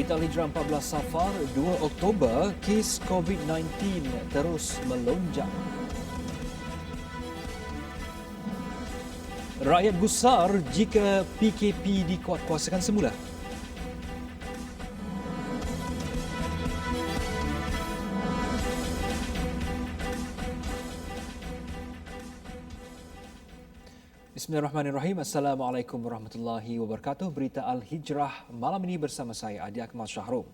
Berita Al-Hijrah 14 Safar 2 Oktober, kes COVID-19 terus melonjak. Rakyat gusar jika PKP dikuatkuasakan semula. Bismillahirrahmanirrahim. Assalamualaikum warahmatullahi wabarakatuh. Berita Al-Hijrah malam ini bersama saya, Adi Akmal Shahrum.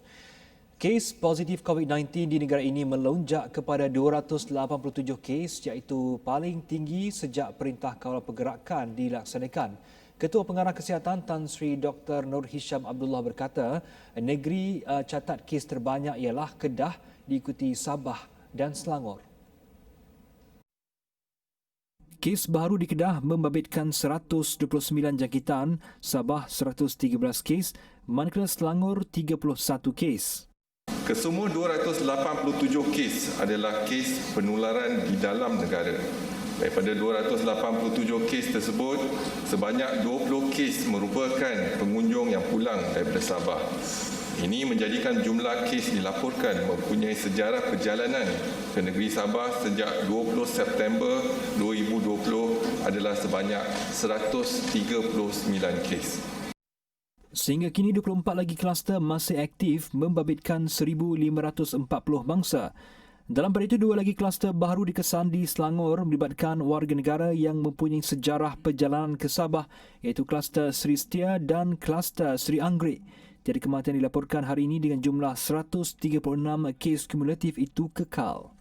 Kes positif COVID-19 di negara ini melonjak kepada 287 kes, iaitu paling tinggi sejak Perintah Kawal Pergerakan dilaksanakan. Ketua Pengarah Kesihatan Tan Sri Dr. Nur Hisham Abdullah berkata, negeri catat kes terbanyak ialah Kedah, diikuti Sabah dan Selangor. Kes baru di Kedah membabitkan 129 jangkitan, Sabah 113 kes, manakala Selangor 31 kes. Kesemua 287 kes adalah kes penularan di dalam negara. Daripada 287 kes tersebut, sebanyak 20 kes merupakan pengunjung yang pulang daripada Sabah. Ini menjadikan jumlah kes dilaporkan mempunyai sejarah perjalanan ke negeri Sabah sejak 20 September 2020 adalah sebanyak 139 kes. Sehingga kini 24 lagi kluster masih aktif membabitkan 1,540 mangsa. Dalam pada itu, 2 lagi kluster baru dikesan di Selangor melibatkan warga negara yang mempunyai sejarah perjalanan ke Sabah, iaitu kluster Sri Setia dan kluster Sri Anggrek. Tiada kematian dilaporkan hari ini dengan jumlah 136 kes kumulatif itu kekal.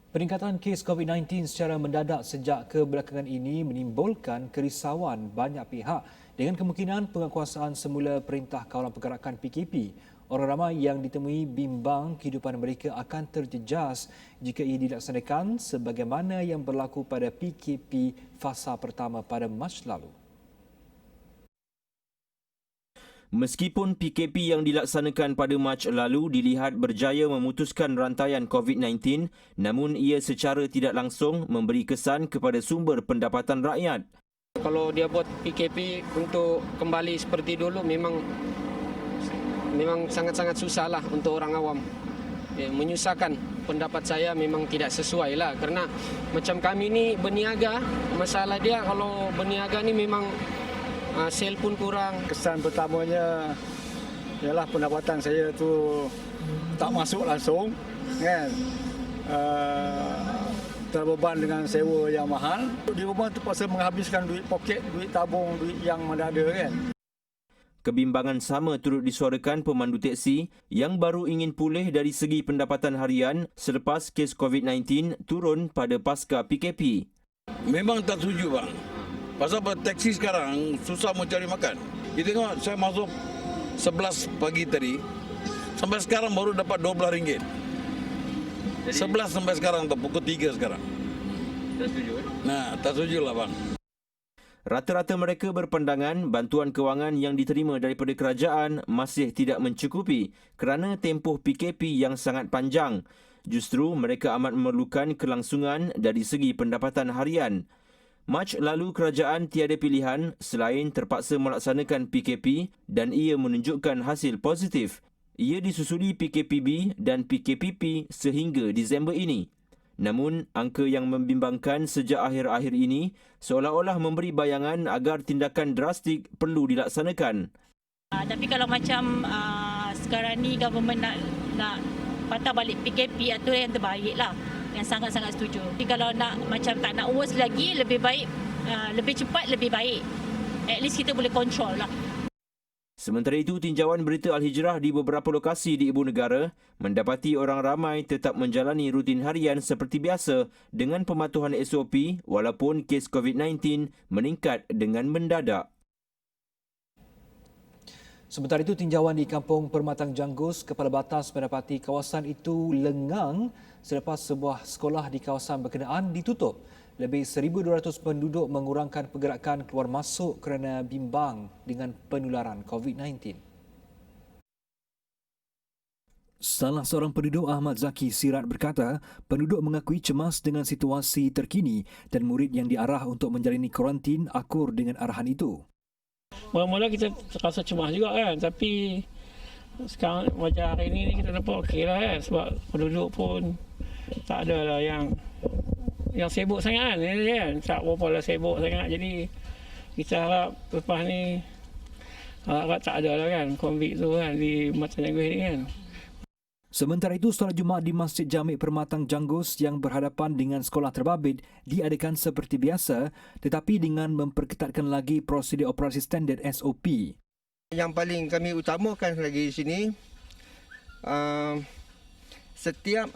Peningkatan kes COVID-19 secara mendadak sejak kebelakangan ini menimbulkan kerisauan banyak pihak dengan kemungkinan penguatkuasaan semula Perintah Kawalan Pergerakan PKP. Orang ramai yang ditemui bimbang kehidupan mereka akan terjejas jika ia dilaksanakan sebagaimana yang berlaku pada PKP fasa pertama pada Mac lalu. Meskipun PKP yang dilaksanakan pada Mac lalu dilihat berjaya memutuskan rantaian COVID-19, namun ia secara tidak langsung memberi kesan kepada sumber pendapatan rakyat. Kalau dia buat PKP untuk kembali seperti dulu memang sangat-sangat susah lah untuk orang awam. Menyusahkan, pendapat saya memang tidak sesuai lah. Kerana macam kami ni berniaga, masalah dia kalau berniaga ni memang sel pun kurang. Kesan pertamanya ialah pendapatan saya tu tak masuk langsung, kan. Terbeban dengan sewa yang mahal. Di rumah terpaksa menghabiskan duit poket, duit tabung, duit yang mana ada, kan. Kebimbangan sama turut disuarakan pemandu teksi yang baru ingin pulih dari segi pendapatan harian selepas kes COVID-19 turun pada pasca PKP. Memang tak setuju, bang. Pasal taksi sekarang susah mencari makan. Kita tengok, saya masuk 11 pagi tadi, sampai sekarang baru dapat RM12. 11 sampai sekarang, pukul 3 sekarang. Tak setuju, Nah, tak setuju lah, bang. Rata-rata mereka berpandangan bantuan kewangan yang diterima daripada kerajaan masih tidak mencukupi kerana tempoh PKP yang sangat panjang. Justru mereka amat memerlukan kelangsungan dari segi pendapatan harian. Mac lalu kerajaan tiada pilihan selain terpaksa melaksanakan PKP dan ia menunjukkan hasil positif. Ia disusuli PKPB dan PKPP sehingga Disember ini. Namun, angka yang membimbangkan sejak akhir-akhir ini seolah-olah memberi bayangan agar tindakan drastik perlu dilaksanakan. Tapi kalau macam sekarang ni government nak patah balik PKP, aturan yang terbaik lah. Yang sangat-sangat setuju. Tapi kalau nak macam tak nak worse lagi, lebih baik, lebih cepat, lebih baik. At least kita boleh control lah. Sementara itu, tinjauan berita Al-Hijrah di beberapa lokasi di ibu negara mendapati orang ramai tetap menjalani rutin harian seperti biasa dengan pematuhan SOP walaupun kes COVID-19 meningkat dengan mendadak. Sementara itu, tinjauan di Kampung Permatang Janggus, Kepala Batas mendapati kawasan itu lengang selepas sebuah sekolah di kawasan berkenaan ditutup. Lebih 1,200 penduduk mengurangkan pergerakan keluar masuk kerana bimbang dengan penularan COVID-19. Salah seorang penduduk Ahmad Zaki Sirat berkata, penduduk mengakui cemas dengan situasi terkini dan murid yang diarah untuk menjalani kuarantin akur dengan arahan itu. Mula-mula kita terasa cemas juga kan, tapi sekarang macam hari ini kita nampak okey lah kan, sebab penduduk pun tak ada lah yang sibuk sangat kan, tak berapa lah sibuk sangat, jadi kita harap lepas ni harap tak ada lah kan COVID tu kan di Mata Janggus ni kan. Sementara itu, solat Jumaat di Masjid Jamik Permatang Janggus yang berhadapan dengan sekolah terbabit diadakan seperti biasa tetapi dengan memperketatkan lagi prosedur operasi standard SOP. Yang paling kami utamakan lagi di sini, setiap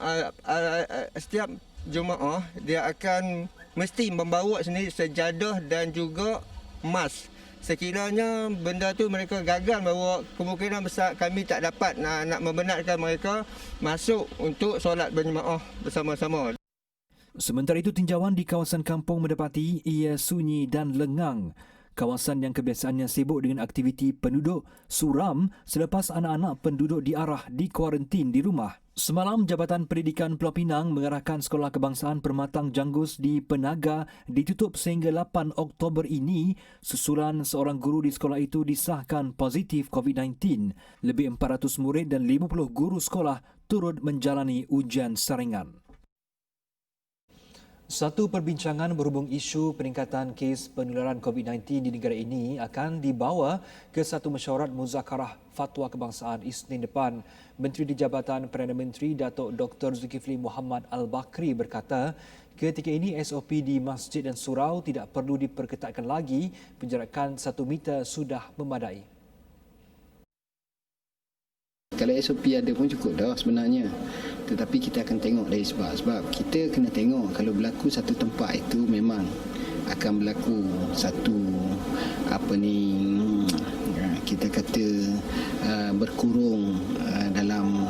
jemaah dia akan mesti membawa sendiri sejadah dan juga mask. Sekiranya benda tu mereka gagal bawa, kemungkinan besar kami tak dapat nak membenarkan mereka masuk untuk solat berjemaah bersama-sama. Sementara itu, tinjauan di kawasan kampung mendapati ia sunyi dan lengang. Kawasan yang kebiasaannya sibuk dengan aktiviti penduduk suram selepas anak-anak penduduk diarah di kuarantin di rumah. Semalam, Jabatan Pendidikan Pulau Pinang mengarahkan Sekolah Kebangsaan Permatang Janggus di Penaga ditutup sehingga 8 Oktober ini susulan seorang guru di sekolah itu disahkan positif COVID-19. Lebih 400 murid dan 50 guru sekolah turut menjalani ujian saringan. Satu perbincangan berhubung isu peningkatan kes penularan COVID-19 di negara ini akan dibawa ke satu mesyuarat muzakarah fatwa kebangsaan Isnin depan. Menteri di Jabatan Perdana Menteri Datuk Dr. Zulkifli Muhammad Al-Bakri berkata, ketika ini SOP di masjid dan surau tidak perlu diperketatkan lagi, penjarakan 1 meter sudah memadai. Kalau SOP ada pun cukup dah sebenarnya. Tetapi kita akan tengok dari sebab kita kena tengok kalau berlaku satu tempat itu memang akan berlaku satu kita kata berkurung dalam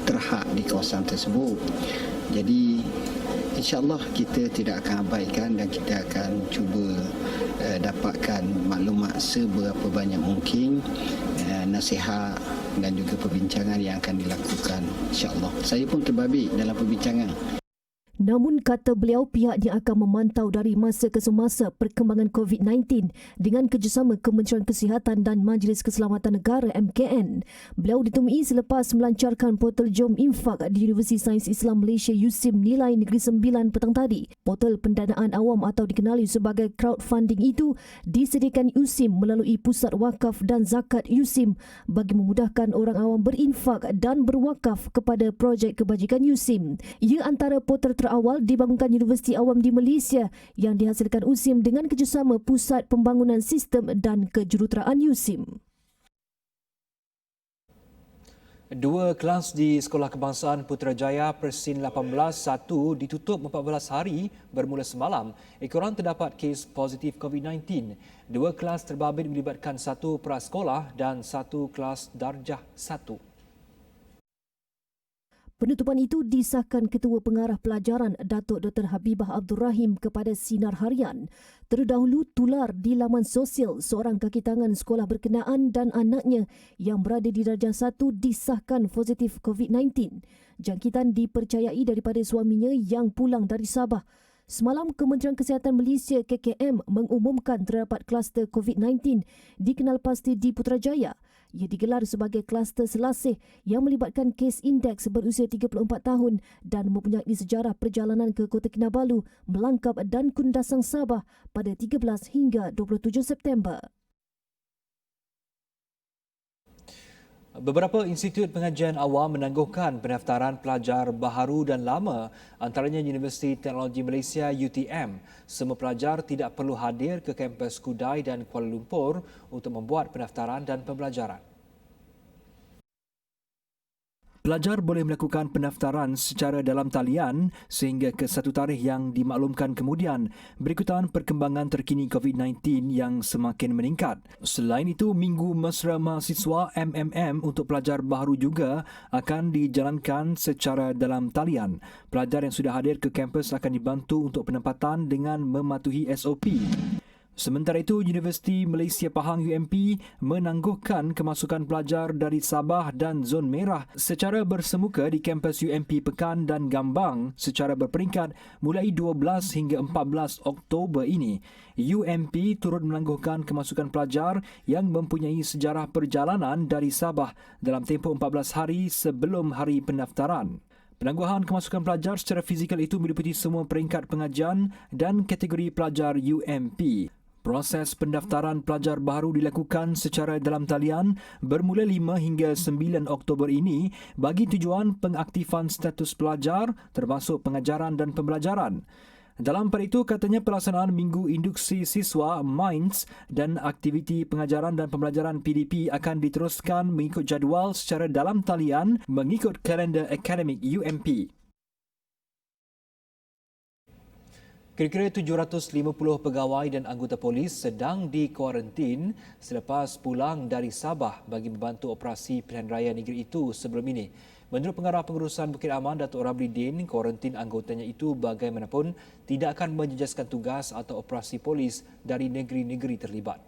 terhad di kawasan tersebut. Jadi insya-Allah kita tidak akan abaikan dan kita akan cuba dapatkan maklumat seberapa banyak mungkin, nasihat dan juga perbincangan yang akan dilakukan, insya-Allah. Saya pun terbabit dalam perbincangan. Namun kata beliau, pihaknya akan memantau dari masa ke semasa perkembangan COVID-19 dengan kerjasama Kementerian Kesihatan dan Majlis Keselamatan Negara MKN. Beliau ditemui selepas melancarkan portal Jom Infak di Universiti Sains Islam Malaysia USIM Nilai Negeri Sembilan petang tadi. Portal pendanaan awam atau dikenali sebagai crowdfunding itu disediakan USIM melalui Pusat Wakaf dan Zakat USIM bagi memudahkan orang awam berinfak dan berwakaf kepada projek kebajikan USIM. Ia antara portal terawal dibangunkan Universiti Awam di Malaysia yang dihasilkan USIM dengan kerjasama Pusat Pembangunan Sistem dan Kejuruteraan USIM. 2 kelas di Sekolah Kebangsaan Putrajaya Persin 18-1 ditutup 14 hari bermula semalam ekoran terdapat kes positif COVID-19. 2 kelas terbabit melibatkan 1 prasekolah dan 1 kelas darjah 1. Penutupan itu disahkan Ketua Pengarah Pelajaran Datuk Dr. Habibah Abdul Rahim kepada Sinar Harian. Terdahulu tular di laman sosial seorang kaki tangan sekolah berkenaan dan anaknya yang berada di darjah 1 disahkan positif COVID-19. Jangkitan dipercayai daripada suaminya yang pulang dari Sabah. Semalam, Kementerian Kesihatan Malaysia KKM mengumumkan terdapat kluster COVID-19 dikenal pasti di Putrajaya. Ia digelar sebagai kluster selasih yang melibatkan kes indeks berusia 34 tahun dan mempunyai sejarah perjalanan ke Kota Kinabalu, Melangkap dan Kundasang Sabah pada 13 hingga 27 September. Beberapa institut pengajian awam menangguhkan pendaftaran pelajar baharu dan lama, antaranya Universiti Teknologi Malaysia UTM. Semua pelajar tidak perlu hadir ke kampus Kudai dan Kuala Lumpur untuk membuat pendaftaran dan pembelajaran. Pelajar boleh melakukan pendaftaran secara dalam talian sehingga ke satu tarikh yang dimaklumkan kemudian berikutan perkembangan terkini COVID-19 yang semakin meningkat. Selain itu, Minggu Mesra Mahasiswa MMM untuk pelajar baharu juga akan dijalankan secara dalam talian. Pelajar yang sudah hadir ke kampus akan dibantu untuk penempatan dengan mematuhi SOP. Sementara itu, Universiti Malaysia Pahang UMP menangguhkan kemasukan pelajar dari Sabah dan Zon Merah secara bersemuka di kampus UMP Pekan dan Gambang secara berperingkat mulai 12 hingga 14 Oktober ini. UMP turut menangguhkan kemasukan pelajar yang mempunyai sejarah perjalanan dari Sabah dalam tempoh 14 hari sebelum hari pendaftaran. Penangguhan kemasukan pelajar secara fizikal itu meliputi semua peringkat pengajian dan kategori pelajar UMP. Proses pendaftaran pelajar baru dilakukan secara dalam talian bermula 5 hingga 9 Oktober ini bagi tujuan pengaktifan status pelajar termasuk pengajaran dan pembelajaran. Dalam pada itu, katanya pelaksanaan Minggu Induksi Siswa MINDS dan aktiviti pengajaran dan pembelajaran PDP akan diteruskan mengikut jadual secara dalam talian mengikut kalender akademik UMP. Kira-kira 750 pegawai dan anggota polis sedang dikuarantin selepas pulang dari Sabah bagi membantu operasi pilihan raya negeri itu sebelum ini. Menurut Pengarah Pengurusan Bukit Aman, Datuk Ramli Din, kuarantin anggotanya itu bagaimanapun tidak akan menjejaskan tugas atau operasi polis dari negeri-negeri terlibat.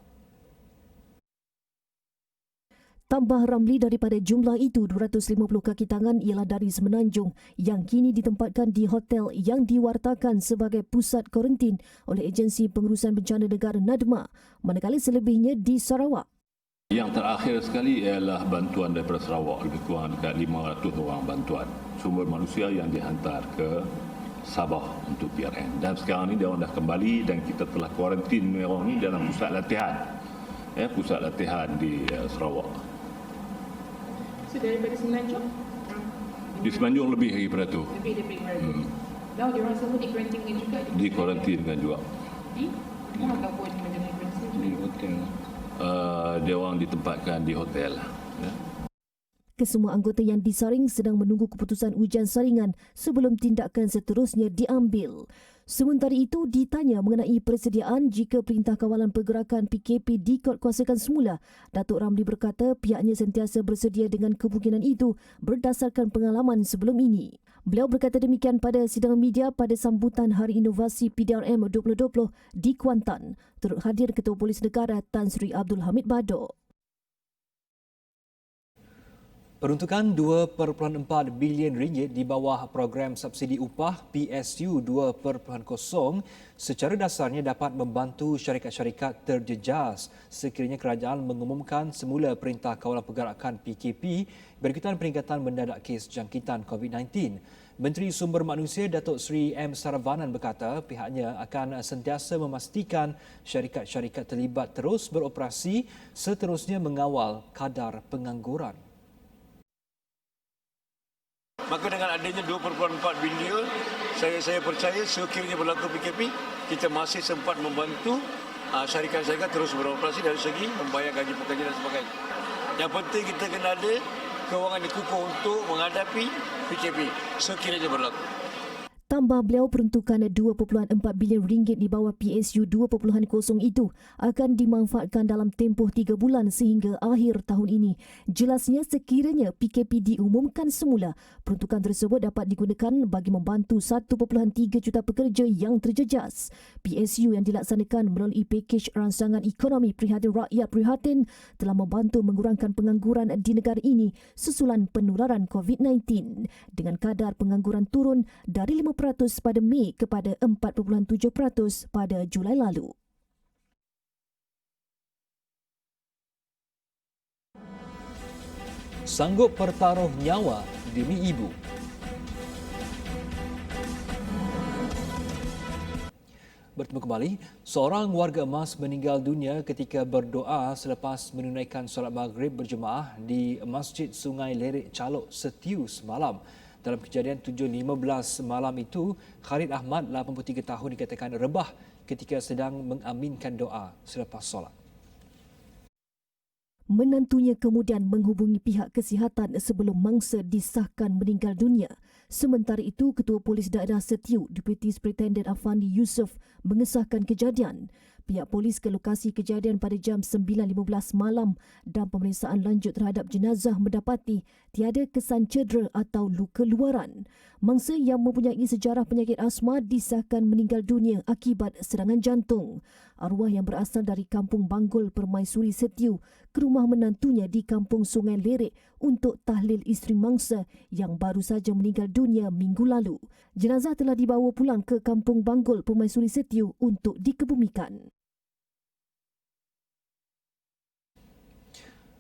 Tambah Ramli, daripada jumlah itu, 250 kaki tangan ialah dari Semenanjung yang kini ditempatkan di hotel yang diwartakan sebagai pusat kuarantin oleh Agensi Pengurusan Bencana Negara NADMA, manakala selebihnya di Sarawak. Yang terakhir sekali ialah bantuan daripada Sarawak, lebih kurang dekat 500 orang bantuan sumber manusia yang dihantar ke Sabah untuk PRN. Dan sekarang ni dia orang dah kembali dan kita telah kuarantin mereka ni dalam pusat latihan. Pusat latihan di Sarawak. So daripada Semenanjung? Di Semenanjung lebih daripada tu. Lebih daripada itu. Lalu dia orang semua dikuarantinkan juga? Dikuarantinkan juga. Di? Mana ataupun mengenai kuarantin? Di hotel. Dia orang ditempatkan di hotel. Ya. Kesemua anggota yang disaring sedang menunggu keputusan ujian saringan sebelum tindakan seterusnya diambil. Sementara itu, ditanya mengenai persediaan jika Perintah Kawalan Pergerakan PKP dikuatkuasakan semula, Datuk Ramli berkata pihaknya sentiasa bersedia dengan kemungkinan itu berdasarkan pengalaman sebelum ini. Beliau berkata demikian pada sidangan media pada sambutan Hari Inovasi PDRM 2020 di Kuantan. Turut hadir Ketua Polis Negara Tan Sri Abdul Hamid Bador. Peruntukan RM2.4 bilion di bawah program subsidi upah PSU 2.0 secara dasarnya dapat membantu syarikat-syarikat terjejas sekiranya kerajaan mengumumkan semula Perintah Kawalan Pergerakan PKP berkaitan peningkatan mendadak kes jangkitan COVID-19. Menteri Sumber Manusia Datuk Seri M. Saravanan berkata pihaknya akan sentiasa memastikan syarikat-syarikat terlibat terus beroperasi seterusnya mengawal kadar pengangguran. Maka dengan adanya 2.4 bilion, saya percaya sekiranya berlaku PKP, kita masih sempat membantu syarikat-syarikat terus beroperasi dari segi membayar gaji pekerja dan sebagainya. Yang penting kita kena ada kewangan yang kukuh untuk menghadapi PKP sekiranya berlaku. Tambah beliau, peruntukan RM2.4 bilion di bawah PSU 2.0 itu akan dimanfaatkan dalam tempoh 3 bulan sehingga akhir tahun ini. Jelasnya sekiranya PKP diumumkan semula, peruntukan tersebut dapat digunakan bagi membantu 1.3 juta pekerja yang terjejas. PSU yang dilaksanakan melalui pakej rangsangan ekonomi Prihatin Rakyat Prihatin telah membantu mengurangkan pengangguran di negara ini susulan penularan COVID-19 dengan kadar pengangguran turun dari 5% pada Mei kepada 4.7% pada Julai lalu. Sanggup pertaruh nyawa demi ibu. Bertemu kembali, seorang warga emas meninggal dunia ketika berdoa selepas menunaikan solat maghrib berjemaah di Masjid Sungai Lerik Calok Setiu semalam. Dalam kejadian 7.15 malam itu, Khalid Ahmad, 83 tahun, dikatakan rebah ketika sedang mengaminkan doa selepas solat. Menantunya kemudian menghubungi pihak kesihatan sebelum mangsa disahkan meninggal dunia. Sementara itu, Ketua Polis Daerah Setiu, Deputi Superintendent Afandi Yusof mengesahkan kejadian. Pihak polis ke lokasi kejadian pada jam 9.15 malam dan pemeriksaan lanjut terhadap jenazah mendapati tiada kesan cedera atau luka luaran. Mangsa yang mempunyai sejarah penyakit asma disahkan meninggal dunia akibat serangan jantung. Arwah yang berasal dari Kampung Banggul Permaisuri Setiu ke rumah menantunya di Kampung Sungai Lerek untuk tahlil isteri mangsa yang baru saja meninggal dunia minggu lalu. Jenazah telah dibawa pulang ke Kampung Banggul Permaisuri Setiu untuk dikebumikan.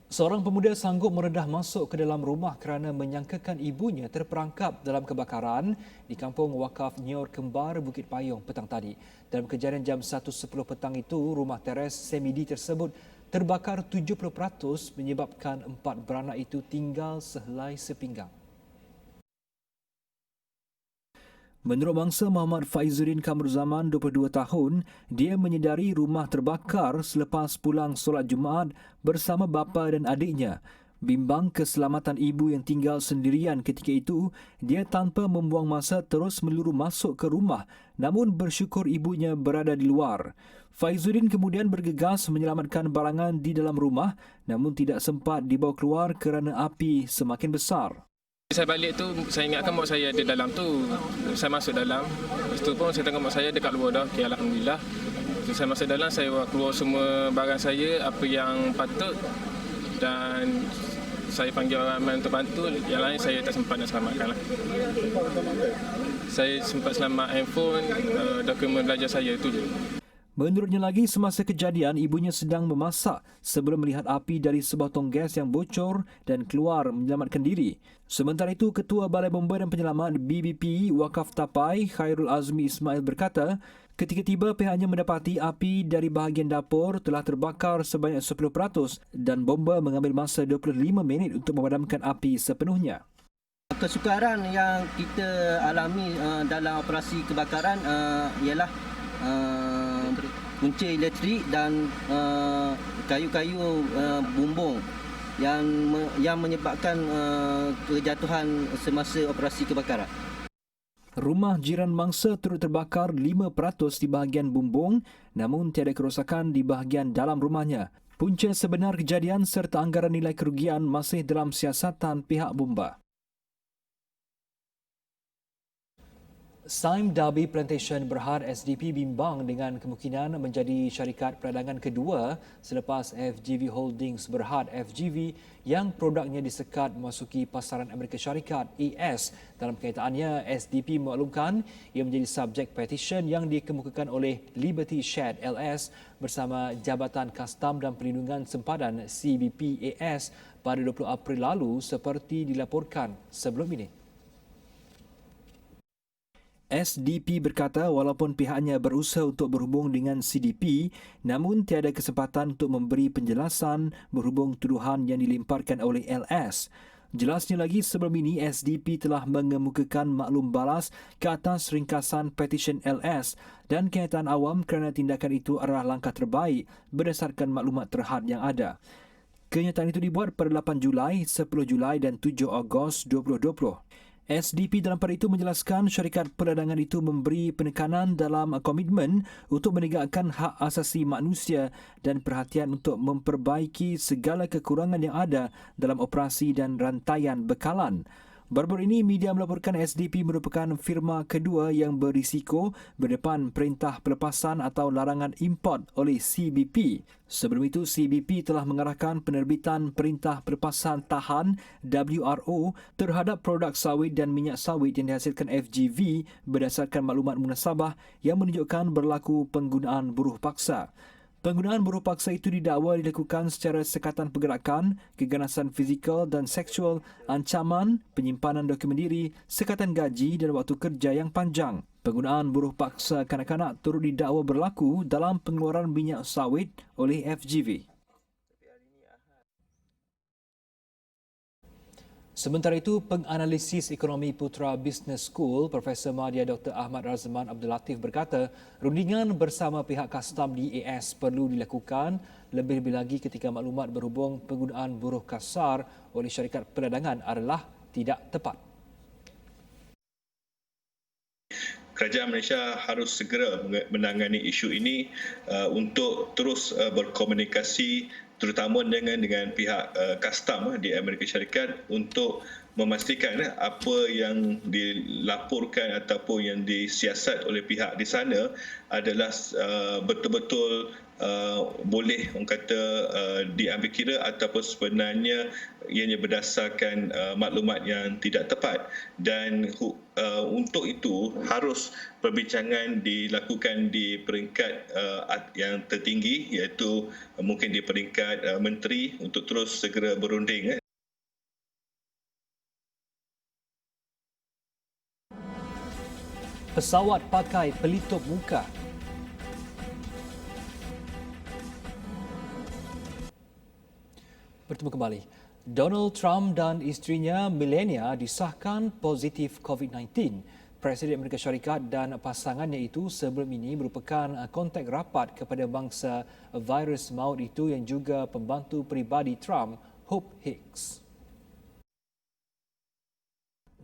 Seorang pemuda sanggup meredah masuk ke dalam rumah kerana menyangkakan ibunya terperangkap dalam kebakaran di Kampung Wakaf Nyor Kembar, Bukit Payung petang tadi. Dalam kejadian jam 1.10 petang itu, rumah teres semidi tersebut terbakar 70% menyebabkan 4 beranak itu tinggal sehelai sepinggang. Menurut mangsa Muhammad Faizuddin Kamruzaman, 22 tahun, dia menyedari rumah terbakar selepas pulang solat Jumaat bersama bapa dan adiknya. Bimbang keselamatan ibu yang tinggal sendirian ketika itu, dia tanpa membuang masa terus meluru masuk ke rumah, namun bersyukur ibunya berada di luar. Faizuddin kemudian bergegas menyelamatkan barangan di dalam rumah, namun tidak sempat dibawa keluar kerana api semakin besar. Saya balik tu, saya ingatkan mak saya ada dalam tu. Saya masuk dalam. Lepas tu pun saya tengok mak saya dekat luar dah. Okay, Alhamdulillah. So, saya masuk dalam, saya keluar semua barang saya, apa yang patut. Dan saya panggil orang ramai untuk bantu. Yang lain saya tak sempat nak selamatkan lah. Saya sempat selamat handphone, dokumen belajar saya, tu je. Menurutnya lagi, semasa kejadian, ibunya sedang memasak sebelum melihat api dari sebuah tong gas yang bocor dan keluar menyelamatkan diri. Sementara itu, Ketua Balai Bomba dan Penyelamat BBP Wakaf Tapai, Khairul Azmi Ismail berkata, ketika tiba pihaknya mendapati api dari bahagian dapur telah terbakar sebanyak 10% dan bomba mengambil masa 25 minit untuk memadamkan api sepenuhnya. Kesukaran yang kita alami dalam operasi kebakaran ialah punca elektrik dan kayu-kayu bumbung yang menyebabkan kejatuhan semasa operasi kebakaran. Rumah jiran mangsa turut terbakar 5% di bahagian bumbung, namun tiada kerosakan di bahagian dalam rumahnya. Punca sebenar kejadian serta anggaran nilai kerugian masih dalam siasatan pihak bomba. Sime Darby Plantation Berhad SDP bimbang dengan kemungkinan menjadi syarikat perdagangan kedua selepas FGV Holdings Berhad FGV yang produknya disekat memasuki pasaran Amerika Syarikat AS. Dalam kaitaannya, SDP memaklumkan ia menjadi subjek petisyen yang dikemukakan oleh Liberty Shared LS bersama Jabatan Kastam dan Perlindungan Sempadan CBP AS pada 20 April lalu seperti dilaporkan sebelum ini. SDP berkata walaupun pihaknya berusaha untuk berhubung dengan CDP, namun tiada kesempatan untuk memberi penjelasan berhubung tuduhan yang dilemparkan oleh LS. Jelasnya lagi, sebelum ini SDP telah mengemukakan maklum balas ke atas ringkasan petisyen LS dan kenyataan awam kerana tindakan itu adalah langkah terbaik berdasarkan maklumat terhad yang ada. Kenyataan itu dibuat pada 8 Julai, 10 Julai dan 7 Ogos 2020. SDP dalam pada itu menjelaskan syarikat perdagangan itu memberi penekanan dalam komitmen untuk menegakkan hak asasi manusia dan perhatian untuk memperbaiki segala kekurangan yang ada dalam operasi dan rantaian bekalan. Baru-baru ini, media melaporkan SDP merupakan firma kedua yang berisiko berdepan perintah pelepasan atau larangan import oleh CBP. Sebelum itu, CBP telah mengarahkan penerbitan perintah pelepasan tahan WRO terhadap produk sawit dan minyak sawit yang dihasilkan FGV berdasarkan maklumat munasabah yang menunjukkan berlaku penggunaan buruh paksa. Penggunaan buruh paksa itu didakwa dilakukan secara sekatan pergerakan, keganasan fizikal dan seksual, ancaman, penyimpanan dokumen diri, sekatan gaji dan waktu kerja yang panjang. Penggunaan buruh paksa kanak-kanak turut didakwa berlaku dalam pengeluaran minyak sawit oleh FGV. Sementara itu, penganalisis ekonomi Putra Business School, Profesor Madya Dr. Ahmad Razman Abdul Latif berkata, rundingan bersama pihak kastam di AS perlu dilakukan lebih-lebih lagi ketika maklumat berhubung penggunaan buruh kasar oleh syarikat perdagangan adalah tidak tepat. kerajaan Malaysia harus segera menangani isu ini untuk terus berkomunikasi terutama dengan pihak custom di Amerika Syarikat untuk memastikan apa yang dilaporkan ataupun yang disiasat oleh pihak di sana adalah betul-betul boleh orang kata diambil kira ataupun sebenarnya ianya berdasarkan maklumat yang tidak tepat, dan untuk itu harus perbincangan dilakukan di peringkat yang tertinggi, iaitu mungkin di peringkat menteri untuk terus segera berunding. Pesawat pakai pelitup muka. Bertemu kembali. Donald Trump dan isterinya Melania disahkan positif COVID-19. Presiden Amerika Syarikat dan pasangannya itu sebelum ini merupakan kontak rapat kepada bangsa virus maut itu yang juga pembantu peribadi Trump, Hope Hicks.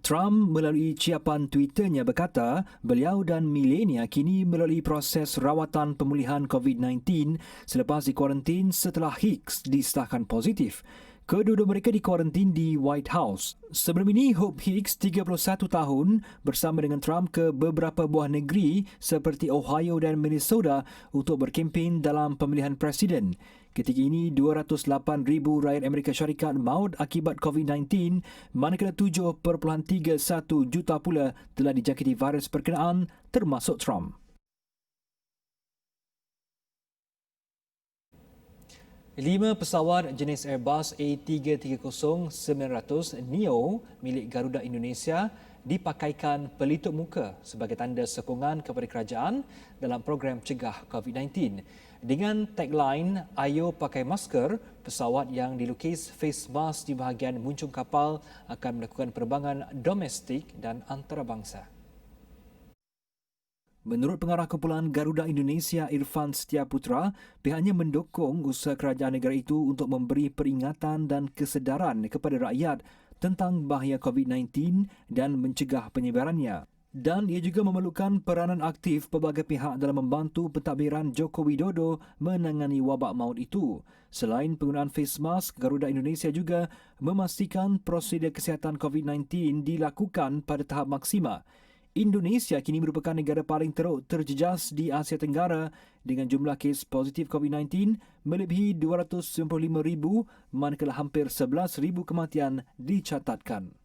Trump melalui ciapan Twitternya berkata beliau dan Melania kini melalui proses rawatan pemulihan COVID-19 selepas dikuarantin setelah Hicks disahkan positif. Kedua-dua mereka dikuarantin di White House. Sebelum ini, Hope Hicks, 31 tahun, bersama dengan Trump ke beberapa buah negeri seperti Ohio dan Minnesota untuk berkempen dalam pemilihan presiden. Ketika ini, 208,000 rakyat Amerika Syarikat maut akibat COVID-19, manakala 7.31 juta pula telah dijangkiti virus berkenaan, termasuk Trump. 5 pesawat jenis Airbus A330-900 Neo milik Garuda Indonesia dipakaikan pelitup muka sebagai tanda sokongan kepada kerajaan dalam program cegah COVID-19. Dengan tagline, "Ayo pakai masker", pesawat yang dilukis face mask di bahagian muncung kapal akan melakukan penerbangan domestik dan antarabangsa. Menurut pengarah kumpulan Garuda Indonesia Irfan Setiaputra, pihaknya mendukung usaha kerajaan negara itu untuk memberi peringatan dan kesedaran kepada rakyat tentang bahaya COVID-19 dan mencegah penyebarannya. Dan ia juga memerlukan peranan aktif pelbagai pihak dalam membantu pentadbiran Joko Widodo menangani wabak maut itu. Selain penggunaan face mask, Garuda Indonesia juga memastikan prosedur kesihatan COVID-19 dilakukan pada tahap maksima. Indonesia kini merupakan negara paling teruk terjejas di Asia Tenggara dengan jumlah kes positif COVID-19 melebihi 295,000 manakala hampir 11,000 kematian dicatatkan.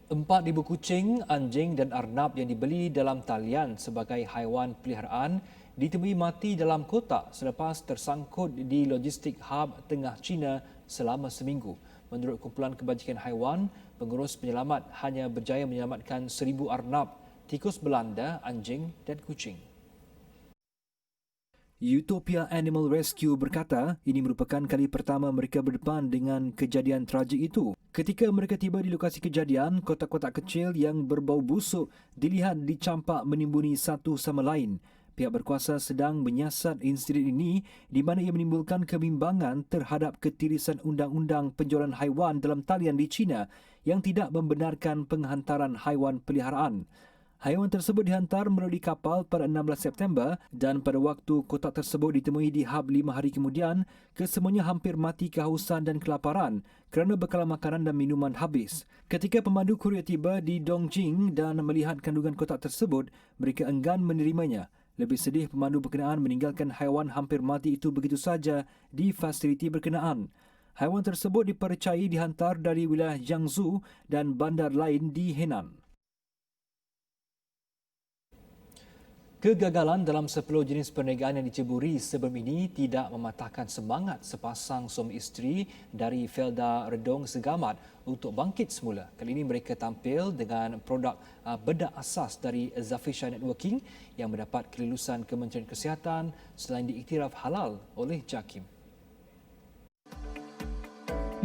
4,000 kucing, anjing dan arnab yang dibeli dalam talian sebagai haiwan peliharaan ditemui mati dalam kotak selepas tersangkut di logistik hub tengah China selama seminggu. Menurut kumpulan kebajikan haiwan, pengurus penyelamat hanya berjaya menyelamatkan 1,000 arnab, tikus Belanda, anjing dan kucing. Utopia Animal Rescue berkata ini merupakan kali pertama mereka berdepan dengan kejadian tragik itu. Ketika mereka tiba di lokasi kejadian, kotak-kotak kecil yang berbau busuk dilihat dicampak menimbuni satu sama lain. Pihak berkuasa sedang menyiasat insiden ini di mana ia menimbulkan kebimbangan terhadap ketirisan undang-undang penjualan haiwan dalam talian di China yang tidak membenarkan penghantaran haiwan peliharaan. Haiwan tersebut dihantar melalui kapal pada 16 September dan pada waktu kotak tersebut ditemui di hub 5 hari kemudian, kesemuanya hampir mati kehausan dan kelaparan kerana bekalan makanan dan minuman habis. Ketika pemandu kurier tiba di Dongjing dan melihat kandungan kotak tersebut, mereka enggan menerimanya. Lebih sedih, pemandu berkenaan meninggalkan haiwan hampir mati itu begitu saja di fasiliti berkenaan. Haiwan tersebut dipercayai dihantar dari wilayah Jiangsu dan bandar lain di Henan. Kegagalan dalam 10 jenis perniagaan yang diceburi sebelum ini tidak mematahkan semangat sepasang suami isteri dari Felda Redong Segamat untuk bangkit semula. Kali ini mereka tampil dengan produk bedak asas dari Zafisha Networking yang mendapat kelulusan Kementerian Kesihatan selain diiktiraf halal oleh JAKIM.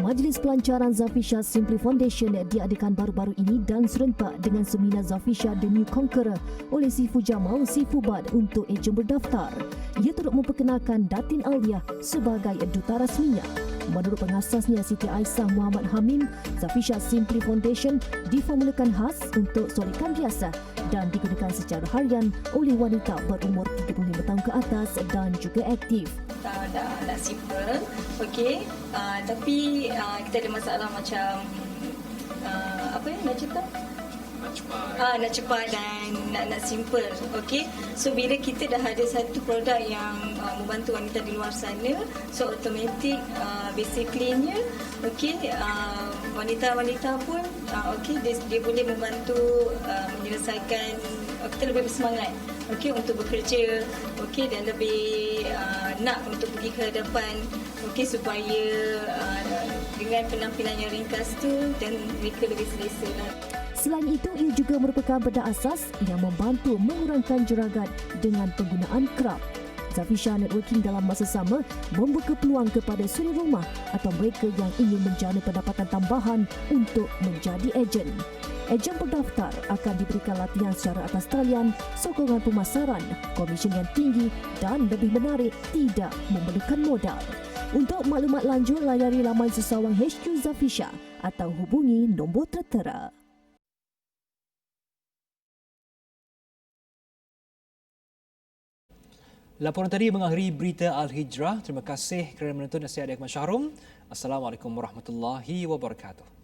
Majlis pelancaran Zafisha Simply Foundation diadakan baru-baru ini dan serentak dengan seminar Zafisha The New Conqueror oleh Sifu Jamal Sifubad untuk ejen berdaftar. Ia turut memperkenalkan Datin Alia sebagai duta rasminya. Menurut pengasasnya Siti Aisyah Muhammad Hamim, Zafisha Simply Foundation diformulakan khas untuk solikan biasa dan digunakan secara harian oleh wanita berumur 35 tahun ke atas dan juga aktif. Dah simple, okey. Tapi kita ada masalah macam nak cepat? Nak cepat dan nak simple, okey. So bila kita dah ada satu produk yang membantu wanita di luar sana, so automatic basically-nya, okey, wanita-wanita pun okey, dia boleh membantu menyelesaikan, kita lebih bersemangat, okey, untuk bekerja, okey, dan lebih nak untuk pergi ke hadapan, okey, supaya dengan penampilan yang ringkas tu dan mereka lebih selesa lah. Selain itu, ia juga merupakan benda asas yang membantu mengurangkan jeragat dengan penggunaan kerap. Zafisha Networking dalam masa sama membuka peluang kepada suri rumah atau mereka yang ingin menjana pendapatan tambahan untuk menjadi ejen. Ejen pendaftar akan diberikan latihan secara atas talian, sokongan pemasaran, komisen yang tinggi dan lebih menarik, tidak memerlukan modal. Untuk maklumat lanjut, layari laman sesawang HQ Zafisha atau hubungi nombor tertera. Laporan tadi mengakhiri berita Al-Hijrah. Terima kasih kerana menonton. Saya Adi Akmal Syahrum. Assalamualaikum warahmatullahi wabarakatuh.